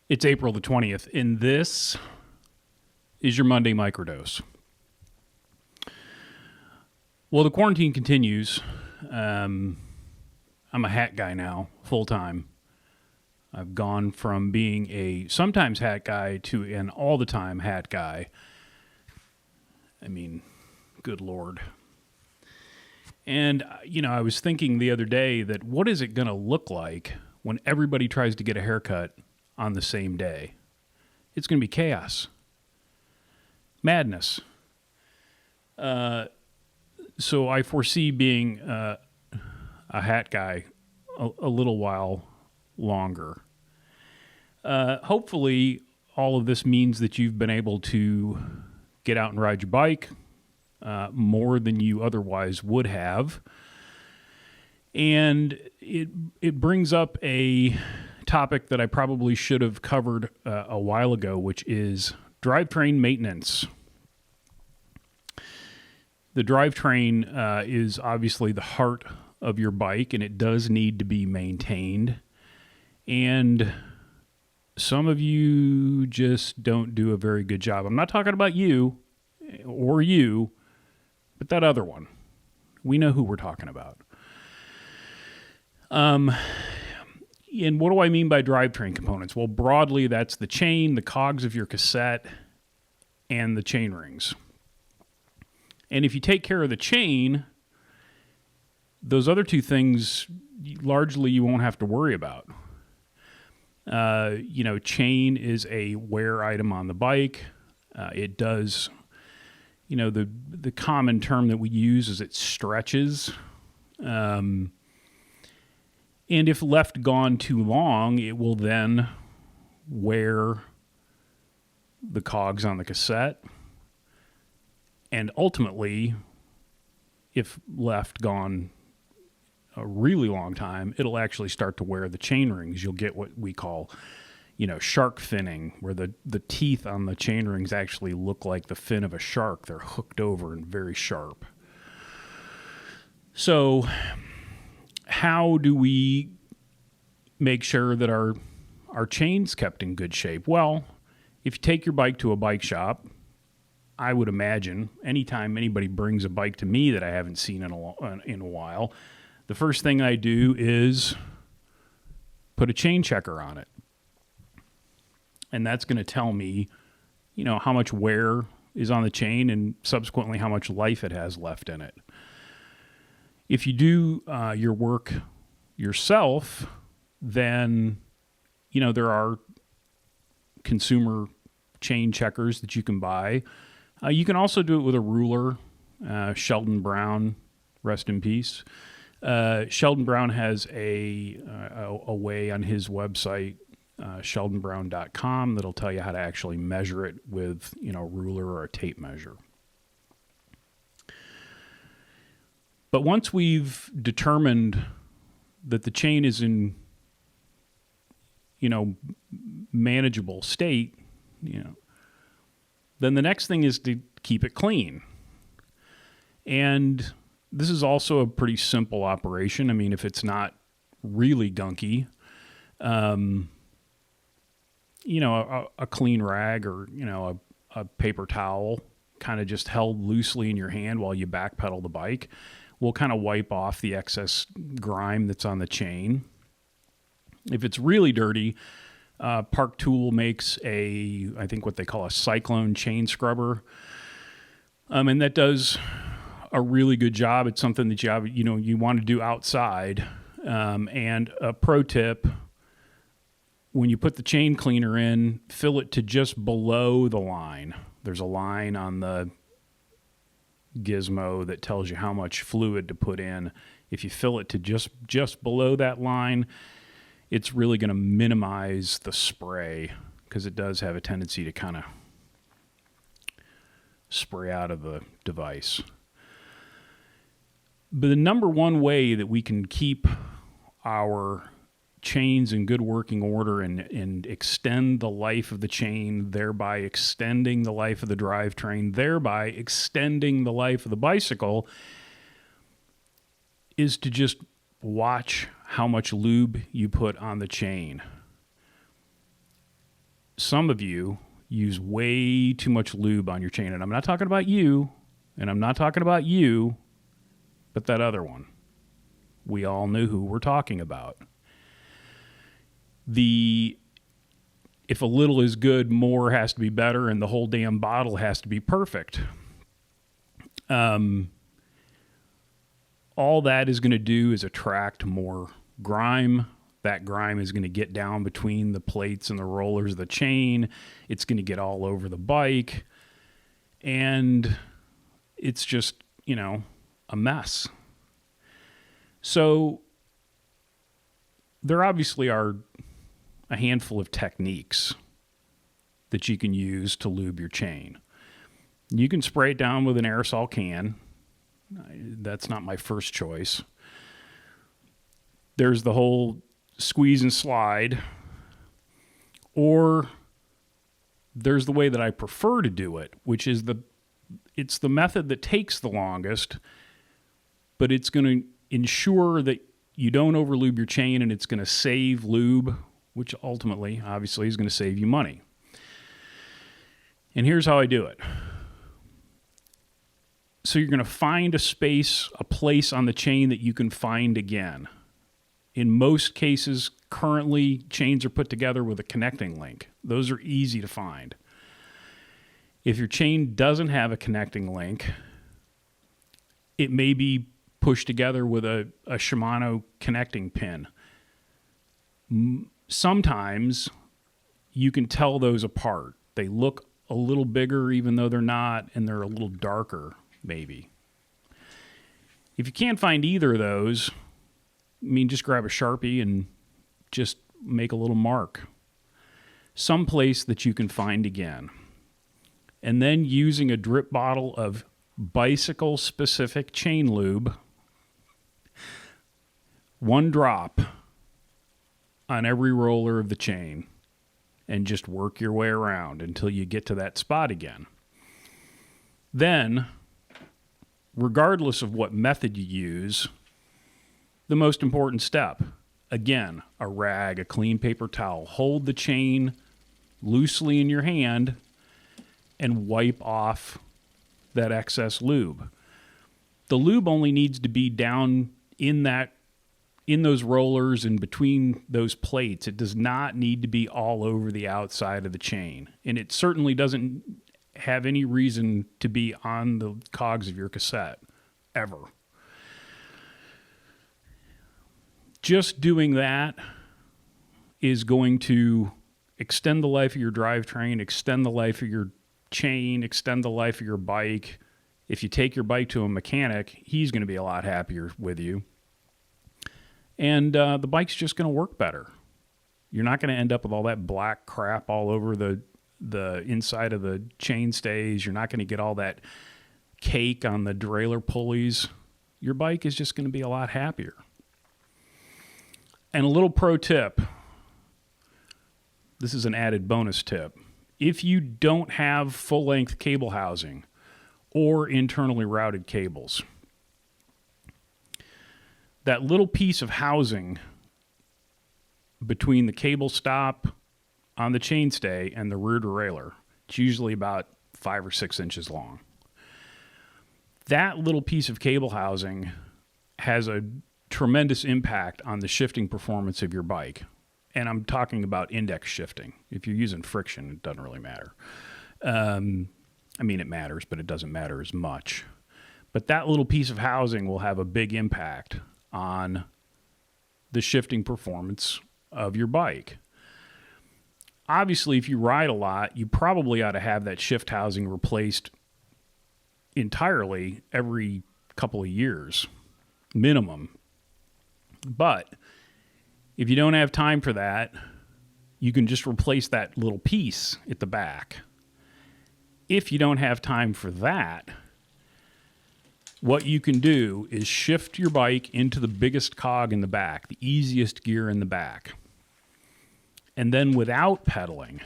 It's April the 20th, and this is your Monday Microdose. Well, the quarantine continues. I'm a hat guy now, full time. I've gone from being a sometimes hat guy to an all the time hat guy. I mean, good Lord. And, I was thinking the other day that what is it going to look like when everybody tries to get a haircut on the same day? It's going to be chaos. Madness. So I foresee being a hat guy a little while longer. Hopefully, all of this means that you've been able to get out and ride your bike more than you otherwise would have. And it brings up a topic that I probably should have covered a while ago, which is drivetrain maintenance. The drivetrain is obviously the heart of your bike, and it does need to be maintained. And some of you just don't do a very good job. I'm not talking about you or you, but that other one. We know who we're talking about. And what do I mean by drivetrain components? Well, broadly, that's the chain, the cogs of your cassette, and the chain rings. And if you take care of the chain, those other two things, largely you won't have to worry about. Chain is a wear item on the bike. It does, the common term that we use is it stretches. And if left gone too long, it will then wear the cogs on the cassette. And ultimately, if left gone a really long time, it'll actually start to wear the chain rings. You'll get what we call, shark finning, where the teeth on the chain rings actually look like the fin of a shark. They're hooked over and very sharp. So how do we make sure that our chain's kept in good shape? Well, if you take your bike to a bike shop, I would imagine anytime anybody brings a bike to me that I haven't seen in a while, the first thing I do is put a chain checker on it. And that's going to tell me, how much wear is on the chain and subsequently how much life it has left in it. If you do your work yourself, then, there are consumer chain checkers that you can buy. You can also do it with a ruler. Sheldon Brown, rest in peace. Sheldon Brown has a way on his website, sheldonbrown.com, that'll tell you how to actually measure it with, a ruler or a tape measure. But once we've determined that the chain is in, manageable state, then the next thing is to keep it clean. And this is also a pretty simple operation. I mean, if it's not really gunky, a clean rag or, a paper towel kind of just held loosely in your hand while you backpedal the bike will kind of wipe off the excess grime that's on the chain. If it's really dirty, Park Tool makes I think what they call a cyclone chain scrubber. And that does a really good job. It's something that you want to do outside. And a pro tip, when you put the chain cleaner in, fill it to just below the line. There's a line on the gizmo that tells you how much fluid to put in. If you fill it to just below that line, it's really going to minimize the spray because it does have a tendency to kind of spray out of the device. But the number one way that we can keep our chains in good working order and extend the life of the chain, thereby extending the life of the drivetrain, thereby extending the life of the bicycle, is to just watch how much lube you put on the chain. some of you use way too much lube on your chain. And I'm not talking about you, and I'm not talking about you, but that other one. We all knew who we're talking about. If a little is good, more has to be better, and the whole damn bottle has to be perfect. All that is going to do is attract more grime. That grime is going to get down between the plates and the rollers of the chain. It's going to get all over the bike. And it's just, a mess. So there obviously are a handful of techniques that you can use to lube your chain. You can spray it down with an aerosol can. That's not my first choice. There's the whole squeeze and slide, or there's the way that I prefer to do it, which is it's the method that takes the longest, but it's going to ensure that you don't overlube your chain, and it's going to save lube, which ultimately, obviously, is going to save you money. And here's how I do it. So you're going to find a place on the chain that you can find again. In most cases, currently, chains are put together with a connecting link. Those are easy to find. If your chain doesn't have a connecting link, it may be pushed together with a Shimano connecting pin. Sometimes you can tell those apart. They look a little bigger even though they're not, and they're a little darker, maybe. If you can't find either of those, just grab a Sharpie and just make a little mark. Someplace that you can find again. And then using a drip bottle of bicycle-specific chain lube, 1 drop on every roller of the chain, and just work your way around until you get to that spot again. Then, regardless of what method you use, the most important step, again, a rag, a clean paper towel. Hold the chain loosely in your hand and wipe off that excess lube. The lube only needs to be down in those rollers and between those plates. It does not need to be all over the outside of the chain. And it certainly doesn't have any reason to be on the cogs of your cassette, ever. Just doing that is going to extend the life of your drivetrain, extend the life of your chain, extend the life of your bike. If you take your bike to a mechanic, he's going to be a lot happier with you. And the bike's just going to work better. You're not going to end up with all that black crap all over the inside of the chain stays. You're not going to get all that cake on the derailleur pulleys. Your bike is just going to be a lot happier. And a little pro tip. This is an added bonus tip. If you don't have full-length cable housing or internally routed cables, that little piece of housing between the cable stop on the chainstay and the rear derailleur, it's usually about 5 or 6 inches long. That little piece of cable housing has a tremendous impact on the shifting performance of your bike. And I'm talking about index shifting. If you're using friction, it doesn't really matter. It matters, but it doesn't matter as much. But that little piece of housing will have a big impact on the shifting performance of your bike. Obviously, if you ride a lot, you probably ought to have that shift housing replaced entirely every couple of years, minimum. But if you don't have time for that, you can just replace that little piece at the back. If you don't have time for that, what you can do is shift your bike into the biggest cog in the back, the easiest gear in the back. And then without pedaling,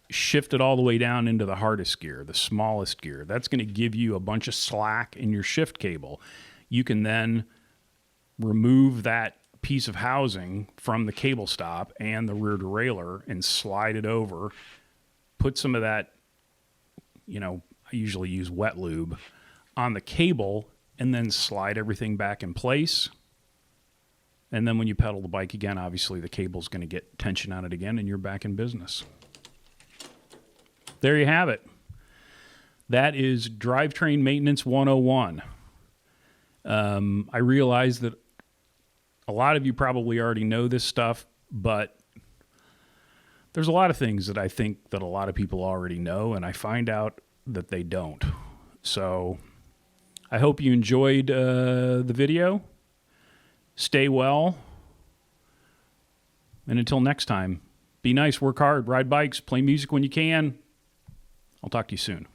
shift it all the way down into the hardest gear, the smallest gear. That's going to give you a bunch of slack in your shift cable. You can then remove that piece of housing from the cable stop and the rear derailleur and slide it over, put some of that, I usually use wet lube on the cable, and then slide everything back in place. And then when you pedal the bike again, obviously the cable's going to get tension on it again, and you're back in business. There you have it. That is Drivetrain Maintenance 101. I realize that a lot of you probably already know this stuff, but there's a lot of things that I think that a lot of people already know, and I find out that they don't. So I hope you enjoyed the video. Stay well. And until next time, be nice, work hard, ride bikes, play music when you can. I'll talk to you soon.